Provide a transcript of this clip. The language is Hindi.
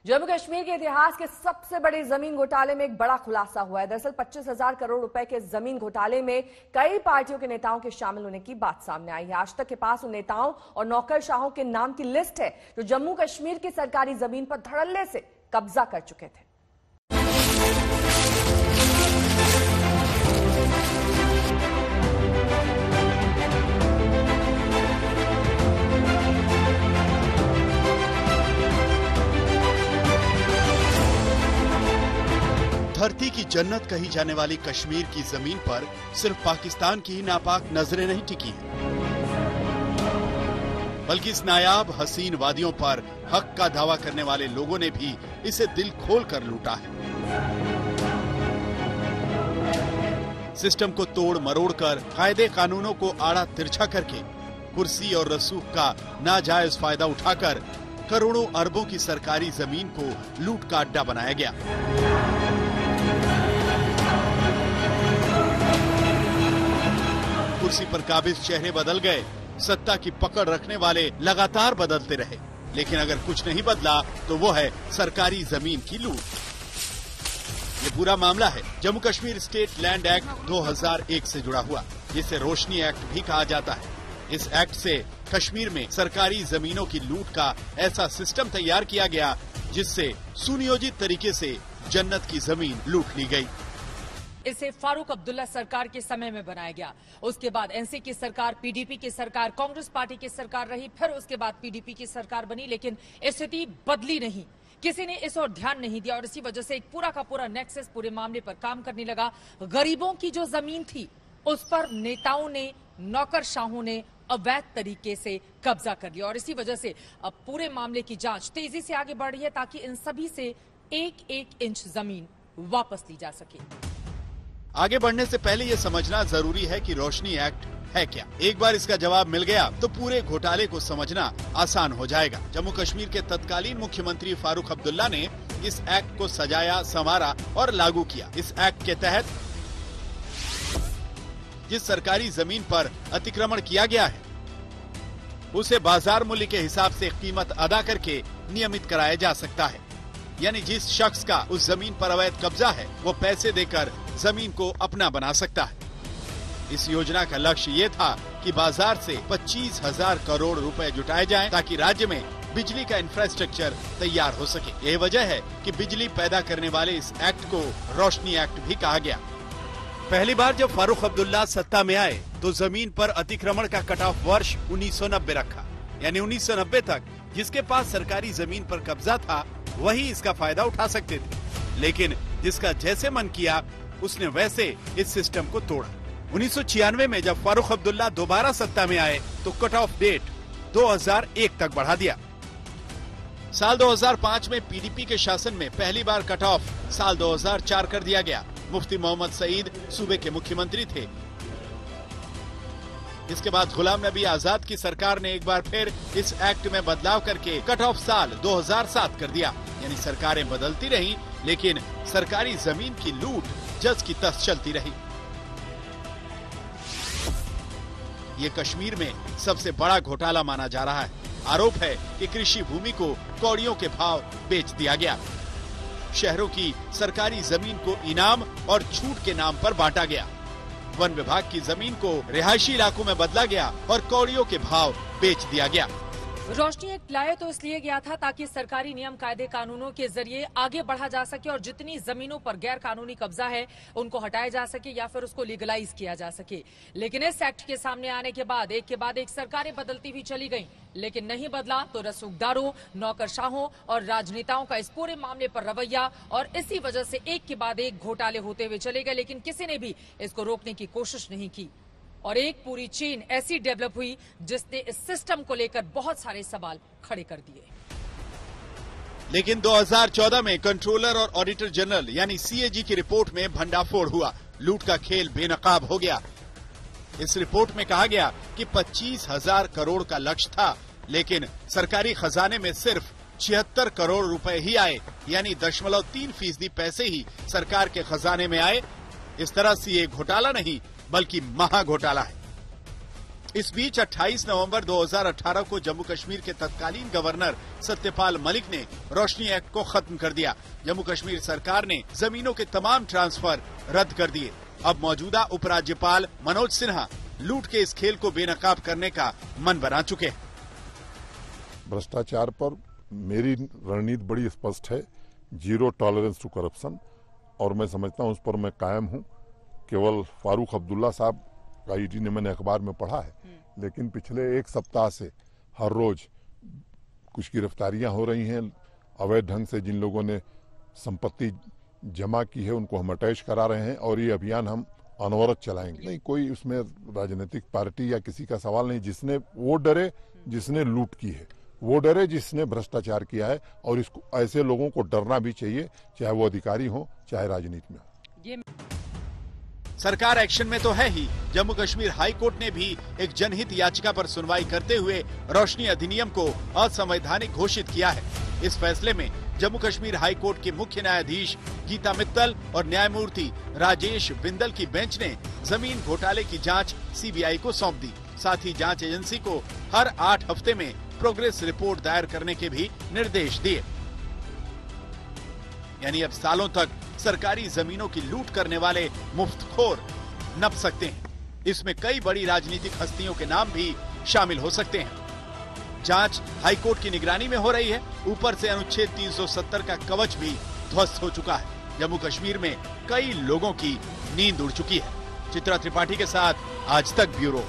जम्मू कश्मीर के इतिहास के सबसे बड़े जमीन घोटाले में एक बड़ा खुलासा हुआ है। दरअसल 25,000 करोड़ रुपए के जमीन घोटाले में कई पार्टियों के नेताओं के शामिल होने की बात सामने आई है। आज तक के पास उन नेताओं और नौकरशाहों के नाम की लिस्ट है जो जम्मू कश्मीर की सरकारी जमीन पर धड़ल्ले से कब्जा कर चुके थे। धरती की जन्नत कही जाने वाली कश्मीर की जमीन पर सिर्फ पाकिस्तान की ही नापाक नजरें नहीं टिकी हैं, बल्कि इस नायाब हसीन वादियों पर हक का दावा करने वाले लोगों ने भी इसे दिल खोल कर लूटा है। सिस्टम को तोड़ मरोड़ कर कायदे कानूनों को आड़ा तिरछा करके कुर्सी और रसूख का नाजायज फायदा उठाकर करोड़ों अरबों की सरकारी जमीन को लूट का अड्डा बनाया गया। कुर्सी पर काबिज चेहरे बदल गए, सत्ता की पकड़ रखने वाले लगातार बदलते रहे, लेकिन अगर कुछ नहीं बदला तो वो है सरकारी जमीन की लूट। ये पूरा मामला है Jammu Kashmir state land act 2001 से जुड़ा हुआ, जिसे रोशनी एक्ट भी कहा जाता है। इस एक्ट से कश्मीर में सरकारी जमीनों की लूट का ऐसा सिस्टम तैयार किया गया जिससे सुनियोजित तरीके से जन्नत की जमीन लूट ली गई। इसे फारूक अब्दुल्ला सरकार के समय में बनाया गया। उसके बाद एनसी की सरकार, पीडीपी की सरकार, कांग्रेस पार्टी की सरकार रही, फिर उसके बाद पीडीपी की सरकार बनी, लेकिन स्थिति बदली नहीं। किसी ने इस ओर ध्यान नहीं दिया और इसी वजह से एक पूरा का पूरा नेक्सस पूरे मामले पर काम करने लगा। गरीबों की जो जमीन थी उस पर नेताओं ने, नौकरशाहों ने अवैध तरीके से कब्जा कर लिया और इसी वजह से अब पूरे मामले की जांच तेजी से आगे बढ़ रही है ताकि इन सभी से एक एक इंच जमीन वापस ली जा सके। आगे बढ़ने से पहले ये समझना जरूरी है कि रोशनी एक्ट है क्या। एक बार इसका जवाब मिल गया तो पूरे घोटाले को समझना आसान हो जाएगा। जम्मू कश्मीर के तत्कालीन मुख्यमंत्री फारूक अब्दुल्ला ने इस एक्ट को सजाया, संवारा और लागू किया। इस एक्ट के तहत जिस सरकारी जमीन पर अतिक्रमण किया गया है उसे बाजार मूल्य के हिसाब से कीमत अदा करके नियमित कराया जा सकता है। यानी जिस शख्स का उस जमीन पर अवैध कब्जा है वो पैसे देकर जमीन को अपना बना सकता है। इस योजना का लक्ष्य ये था कि बाजार से 25,000 करोड़ रुपए जुटाए जाएं ताकि राज्य में बिजली का इंफ्रास्ट्रक्चर तैयार हो सके। ये वजह है कि बिजली पैदा करने वाले इस एक्ट को रोशनी एक्ट भी कहा गया। पहली बार जब फारूक अब्दुल्ला सत्ता में आए तो जमीन पर अतिक्रमण का कट ऑफ वर्ष 1990 रखा। यानी 1990 तक जिसके पास सरकारी जमीन पर कब्जा था वही इसका फायदा उठा सकते थे, लेकिन जिसका जैसे मन किया उसने वैसे इस सिस्टम को तोड़ा। 1996 में जब फारूक अब्दुल्ला दोबारा सत्ता में आए तो कट ऑफ डेट 2001 तक बढ़ा दिया। साल 2005 में पीडीपी के शासन में पहली बार कट ऑफ साल 2004 कर दिया गया। मुफ्ती मोहम्मद सईद सूबे के मुख्यमंत्री थे। इसके बाद गुलाम नबी आजाद की सरकार ने एक बार फिर इस एक्ट में बदलाव करके कट ऑफ साल 2007 कर दिया। यानी सरकारें बदलती रहीं, लेकिन सरकारी जमीन की लूट जस की तस चलती रही। ये कश्मीर में सबसे बड़ा घोटाला माना जा रहा है। आरोप है कि कृषि भूमि को कौड़ियों के भाव बेच दिया गया। शहरों की सरकारी जमीन को इनाम और छूट के नाम पर बांटा गया। वन विभाग की जमीन को रिहायशी इलाकों में बदला गया और कौड़ियों के भाव बेच दिया गया। रोशनी एक्ट लाया तो इसलिए गया था ताकि सरकारी नियम कायदे कानूनों के जरिए आगे बढ़ा जा सके और जितनी जमीनों पर गैर कानूनी कब्जा है उनको हटाया जा सके या फिर उसको लीगलाइज किया जा सके। लेकिन इस एक्ट के सामने आने के बाद एक सरकारें बदलती हुई चली गईं, लेकिन नहीं बदला तो रसूखदारों, नौकरशाहों और राजनेताओं का इस पूरे मामले पर रवैया, और इसी वजह से एक के बाद एक घोटाले होते हुए चले गए, लेकिन किसी ने भी इसको रोकने की कोशिश नहीं की और एक पूरी चेन ऐसी डेवलप हुई जिसने इस सिस्टम को लेकर बहुत सारे सवाल खड़े कर दिए। लेकिन 2014 में कंट्रोलर और ऑडिटर जनरल यानी सीएजी की रिपोर्ट में भंडाफोड़ हुआ। लूट का खेल बेनकाब हो गया। इस रिपोर्ट में कहा गया कि 25,000 करोड़ का लक्ष्य था, लेकिन सरकारी खजाने में सिर्फ 76 करोड़ रुपए ही आए। यानी 0.3% पैसे ही सरकार के खजाने में आए। इस तरह से ये घोटाला नहीं बल्कि महा घोटाला है। इस बीच 28 नवंबर 2018 को जम्मू कश्मीर के तत्कालीन गवर्नर सत्यपाल मलिक ने रोशनी एक्ट को खत्म कर दिया। जम्मू कश्मीर सरकार ने जमीनों के तमाम ट्रांसफर रद्द कर दिए। अब मौजूदा उपराज्यपाल मनोज सिन्हा लूट के इस खेल को बेनकाब करने का मन बना चुके हैं। भ्रष्टाचार पर मेरी रणनीति बड़ी स्पष्ट है, जीरो टॉलरेंस टू करप्शन, और मैं समझता हूं उस पर मैं कायम हूं। केवल फारूक अब्दुल्ला साहब का ईडी ने मैंने अखबार में पढ़ा है, लेकिन पिछले एक सप्ताह से हर रोज कुछ गिरफ्तारियां हो रही हैं। अवैध ढंग से जिन लोगों ने संपत्ति जमा की है उनको हम अटैच करा रहे हैं, और ये अभियान हम अनवरत चलाएंगे। नहीं, कोई उसमें राजनीतिक पार्टी या किसी का सवाल नहीं। जिसने वो डरे जिसने लूट की है, वो डरे जिसने भ्रष्टाचार किया है, और इसको ऐसे लोगों को डरना भी चाहिए, चाहे वो अधिकारी हो चाहे राजनीति में हो। सरकार एक्शन में तो है ही। जम्मू कश्मीर हाई कोर्ट ने भी एक जनहित याचिका पर सुनवाई करते हुए रोशनी अधिनियम को असंवैधानिक घोषित किया है। इस फैसले में जम्मू कश्मीर हाई कोर्ट के मुख्य न्यायाधीश गीता मित्तल और न्यायमूर्ति राजेश बिंदल की बेंच ने जमीन घोटाले की जांच सीबीआई को सौंप दी। साथ ही जांच एजेंसी को हर 8 हफ्ते में प्रोग्रेस रिपोर्ट दायर करने के भी निर्देश दिए। यानी अब सालों तक सरकारी जमीनों की लूट करने वाले मुफ्तखोर नप सकते हैं। इसमें कई बड़ी राजनीतिक हस्तियों के नाम भी शामिल हो सकते हैं। जांच हाईकोर्ट की निगरानी में हो रही है। ऊपर से अनुच्छेद 370 का कवच भी ध्वस्त हो चुका है। जम्मू कश्मीर में कई लोगों की नींद उड़ चुकी है। चित्रा त्रिपाठी के साथ आज तक ब्यूरो।